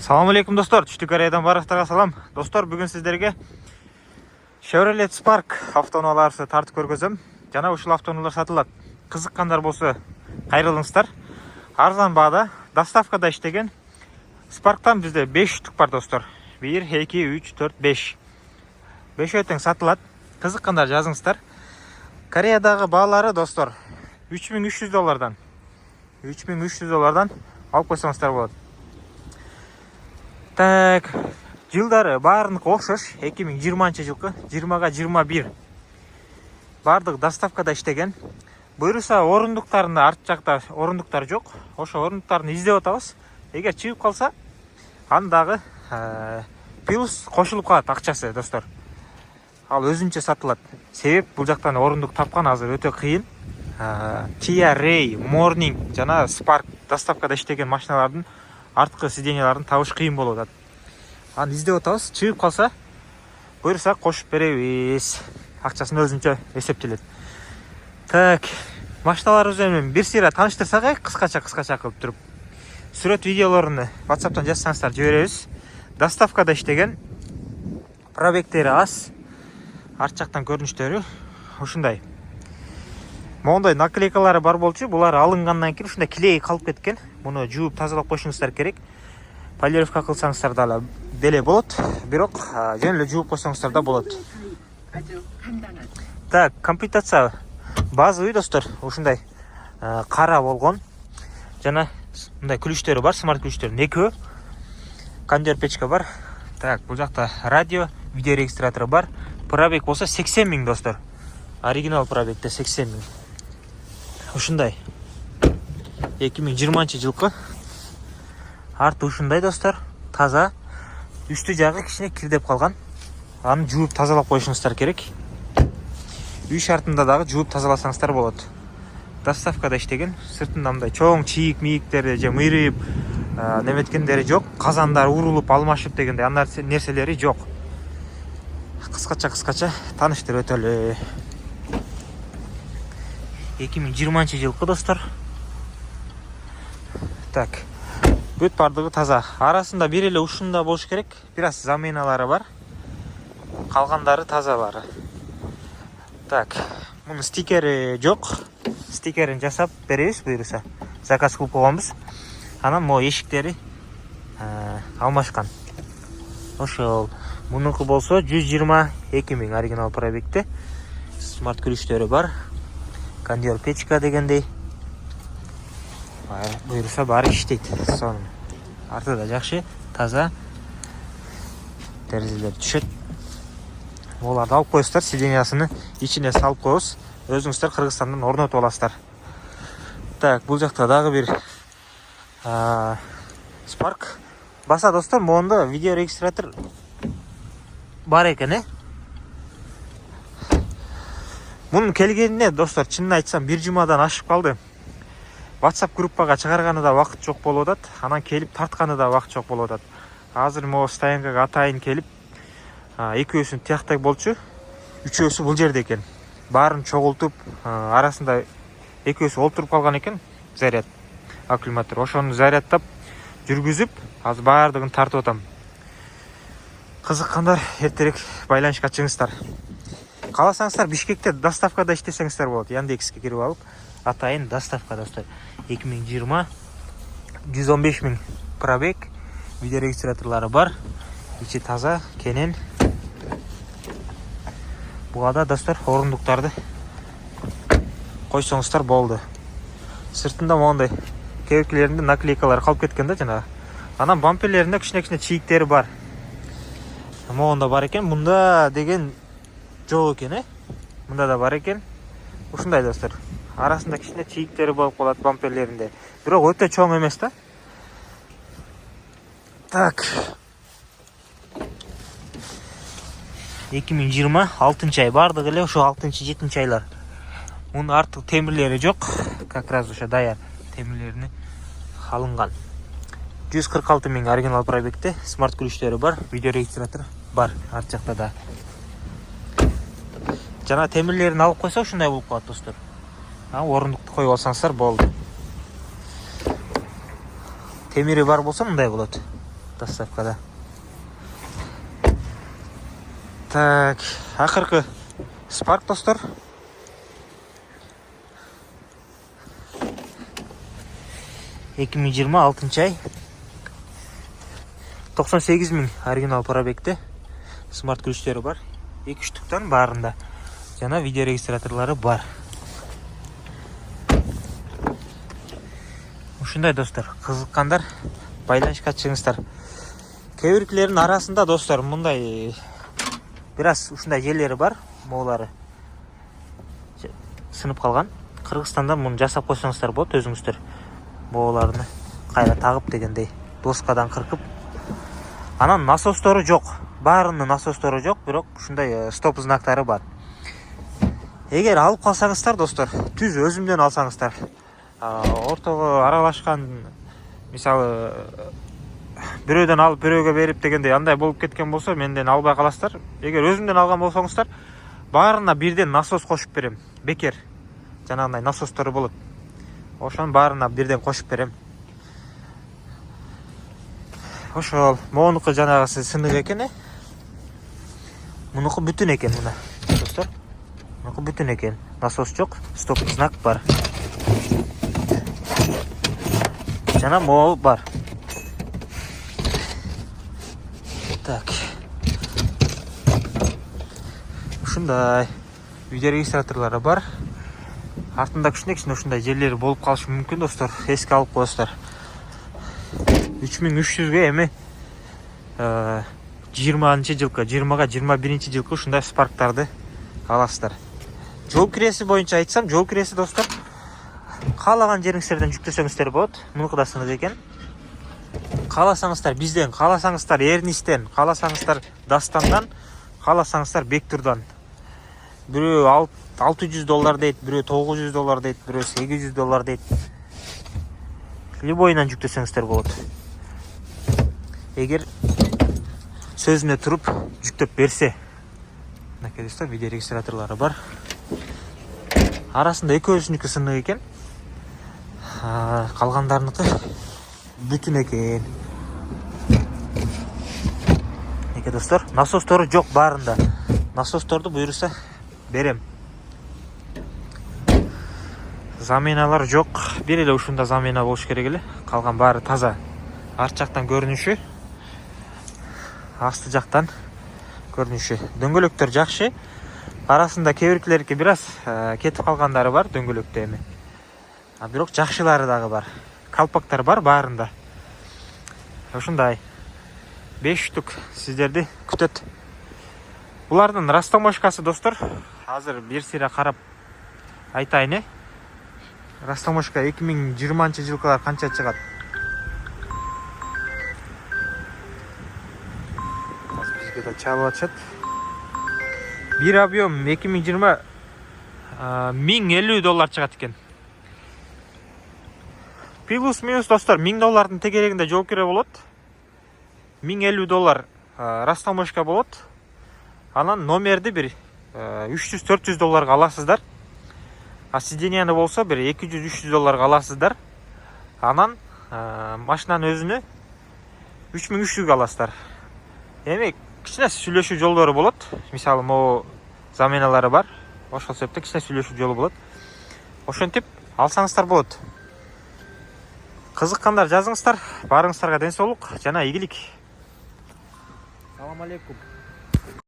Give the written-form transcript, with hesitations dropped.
Assalamu alaikum dostlar. Түштүк Кореядан барлықтарға салам. Достар, бүгін сіздерге Chevrolet Spark автоунааларын тартып көргөзөм. Жана ушул автоунаалар сатылат. Кызыккандар болсо кайрылыңыздар. Арзан баада доставкада иштеген Spark'тан бизде 5 штук бар достар. 1, 2, 3, 4, 5. 5 өтең сатылат. Кызыккандар жазыңыздар. Кореядагы баалары достар $3300. $3300 алып койсоңуздар болот. Так, жылдары баарыныкы окшош. 2020 жылкы 20га 21. Бардык доставкада иштеген. Буюрса орундуктарында арт жакта орундуктар жок. Ошо орундуктарды издеп атабыз. Эгер чыгып калса, андагы плюс кошулуп калат акчасы достор. Ал өзүнчө сатылат. Себеп бул жактан орундук тапкан азыр өтө кыйын. Kia Ray, Morning жана Spark доставкада иштеген машиналардын арткы сиденьяларын табыш кыйын болуп атат. Аны издеп атабыз. Чыгып калса, буюрса кошуп беребиз. Акчасын өзүнчө эсептелет. Так, машиналарыбыз менен бир сыйра тааныштырсак, кыскача кылып туруп. Сүрөт видеолорун WhatsApp'тан жазсаңыздар жиберебиз. Доставкада иштеген, пробегтери аз, арт жактан көрүнүштөрү ушундай. Мондай наклейкалары бар болчу, булар алынгандан кийин ушундай клей калып кеткен. Муну жууп тазалап койшуңуздар керек. Полировка кылсаңыздар да деле болот, бирок жөн эле жууп койсоңуздар да болот. Так, комплектация базовый достор, ушундай кара болгон. Жана мындай күлүштөрү бар, смарт күлүштөр экөө. Кондер печка бар. Так, бул жакта радио, видео регистратору бар. Пробег болсо 80 000 достор. Оригинал пробегте 80 000. Ушундай. 2020 жылкы. Арты ушундай достор. Таза. Үстү жагы кичине кирдеп калган. Аны жууп тазалап коюшуңуздар керек. Үй шартында дагы жууп тазаласаңыздар болот. Доставкада иштеген, сыртында мындай чоң чийик мийиктери же мыйрып неметкендери жок. Казандар урулуп алмашып дегендей андай нерселери жок. Кыскача тааныштырып өтөлү. 2020 жылкы достор. Так. Бүт бардыгы таза. Арасында бир эле ушунда болуш керек. Бир аз заменалары бар. Калгандары тазалары. Так. Мунун стикери жок. Стикерин жасап беребиз буюрса. Заказ кылып койгонбуз. Анан могу эшиктери алмашкан. Ошол. Мунуку болсо 122 000 оригинал пробегте. Смарт күлүштөрү бар. Кондер печка дегендей. Буюрса баары иштейт. Сонун. Арты да жакшы, таза. Терезелер түшөт. Оларды алып коесуздар, сиденьясыны ичине салып коебуз. Өзүңүздөр Кыргызстандан орнотуп аласыздар. Так, бул жакта дагы бир Spark. Баса достор, монда видео регистратор бар экен, Мунун келгенине достор, чынын айтсам, бир жумадан ашып калды. WhatsApp группага чыгарганы да вакыт жок болуп атат, анан келип тартканы да вакыт жок болуп атат. Азыр могу стоянкага атайын келип, экөөсүн тияктай болчу, үчөөсү бул жерде экен. Баарын чогултуп, арасында экөөсү олтуруп калган экен, заряд аккумулятор. Ошону зарядтап, жүргүзүп, азыр баардыгын тартып атам. Кызыккандар эртерээк байланышка чыгыңыздар. Кааласаңыздар Бишкекте доставкада иштесеңиздер болот. Яндекске кирип алып, атайын доставка достор. 2020 115 000 пробег, видео регистраторлары бар. Ичи таза, кенен. Буга достор орундуктарды койсоңуздар болду. Сыртында мондай кебекелеринде наклейкалар калып кеткен да жана. Анан бамперлеринде кичине чийиктери бар. Монда бар экен, мында деген жок экен, Мында да бар экен. Ушундай достор. Арасында кичине чийиктери болуп калат бамперлеринде. Бирок өтө чоң эмес да. Так. 2020 6 ай бардык эле, ошо 6-7 айлар. Мунун артык темирлери жок. Как раз ошо даяр темирлерини алынган. 146 000 оригинал пробегте, смарт күлүштөрү бар, видео регистратор бар арт жакта да. Жана темирлерин алып койсо ушундай болуп калат достор. Орундукту коюп алсаңыздар болду. Темири бар болсо мындай болот. доставкада. Так, ақырқы Spark достар. Екі мың жиырма алтыншы ай 98 000 оригинал пробегте смарт ключтері бар. 2 штуктан барында. Жана видео регистраторлары бар. Ушундай достар, кызыккандар байланышка чыгыңыздар. Кебиркилердин арасында достар мындай бираз ушундай жерлери бар, моолары сынып калган. Кыргызстандан муну жасап койсоңуздар болот өзүңүздөр. Мооларны кайра тагып дегендей, доскадан кыркып. Анан насостору жок. Баарынын насостору жок, бирок ушундай стоп знактары бар. Эгер алып калсаңыздар достор, түз өзүмдөн алсаңыздар, ортого аралашкан, мисалы бирөөдөн алып бирөөгө берип дегендей андай болуп кеткен болсо, менден албай каласыздар. Эгер өзүмдөн алган болсоңуздар, баарына бирден насос кошуп берем. Бекер жанагындай насостору болот. Ошонун баарына бирден кошуп берем. Ошол моунуку жанагысы сынык экен, мунуку бүтүн экен мына. Достор, мунуку бүтүн экен. Насос жок, стоп знак бар. Жана мол бар. Так. Ушундай видео регистраторлары бар. Артында кичине ушундай жерлери болуп калышы мүмкүн достор. Эске алып коесуздар. 3300ге эми 20 жылкы, 20га 21 жылкы ушундай спарктарды аласыздар. Жол киреси боюнча айтсам, жол киреси достор каалаган жериңиздерден жүктөсөңүздөр болот. Мунуку да сынык экен. Кааласаңыздар бизден, кааласаңыздар Эрнистен, кааласаңыздар Дастандан, кааласаңыздар Бектурдан. Бирөө $600 дейт, бирөө $900 дейт, бирөө $800 дейт. Любойунан жүктөсөңүздөр болот. Эгер сөзүнө туруп жүктөп берсе. Мынакей достор, видео регистраторлары бар. Арасында экөөсүнүкү сынык экен. Калгандарыныкы бүтүн экен. Мынакей достор, насостору жок баарында. Насосторду буйруса берем. Заменалар жок. Бир эле ушунда замена болуш керек эле. Калган баары таза. Арт жактан көрүнүшү, асты жактан көрүнүшү. Дөңгөлөктөр жакшы. Арасында кебиркилердики бираз кетип калгандары бар дөңгөлөктө эми. Бирок жакшылары дагы бар. Калпактар бар баарында. Ушундай 5 штук сиздерди күтөт. Булардын растаможкасы достор, азыр бир сыйра карап айтайын. Растаможка 2020 жылкылар канча чыгат? Бизге да чалып атышат. Бир объем 2020 $1050 чыгат экен. Плюс-минус достор, $1000 тегерегинде жол кире болот. $1050 растаможка болот. Анан номерди бир $300-400 аласыздар. Сиденияны болсо бир $200-300 аласыздар. Анан машинанын өзүнө 3300 аласыздар. Эми кичине сүйлөшүү жолдору болот. Мисалы, могу заменалары бар. Ошол себептен кичине сүйлөшүү жолу болот. Ошентип алсаңыздар болот. Кызыккандар жазыңыздар. Баарыңыздарга ден соолук жана ийгилик. Салам алейкум.